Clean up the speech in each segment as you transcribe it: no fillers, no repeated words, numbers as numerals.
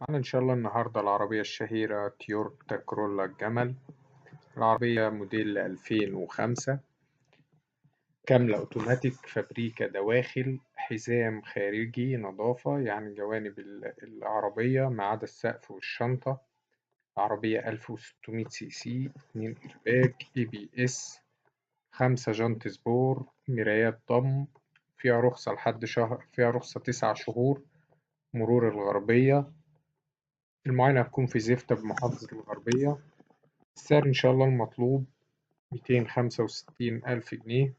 معنا إن شاء الله النهاردة العربية الشهيرة تويوتا كرولا الجمل. العربية موديل 2005، كاملة أوتوماتيك، فابريكا دواخل، حزام خارجي نظافة، يعني جوانب العربية ما عدا السقف والشنطة. عربية 1600 سي سي، 2 إيرباج، ABS، 5 جنط سبور، مرايات ضم. فيها رخصة لحد شهر، فيها رخصة 9 شهور. مرور الغربية. المعاينة هتكون في زفتة بمحافظة الغربية. السعر إن شاء الله المطلوب 265,000 جنيه.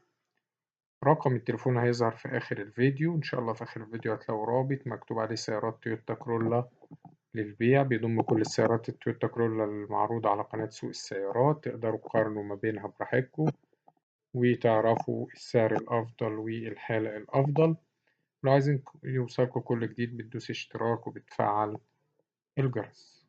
رقم التليفون هيظهر في آخر الفيديو. إن شاء الله في آخر الفيديو هتلاقوا رابط مكتوب عليه سيارات تويوتا كرولا للبيع، بيضم كل السيارات التويوتا كرولا المعروضة على قناة سوق السيارات. تقدروا تقارنوا ما بينها براحتكم وتعرفوا السعر الأفضل والحالة الأفضل. لو عايزين يوصلكوا كل جديد بتدوس اشتراك وبتفعل الجرس.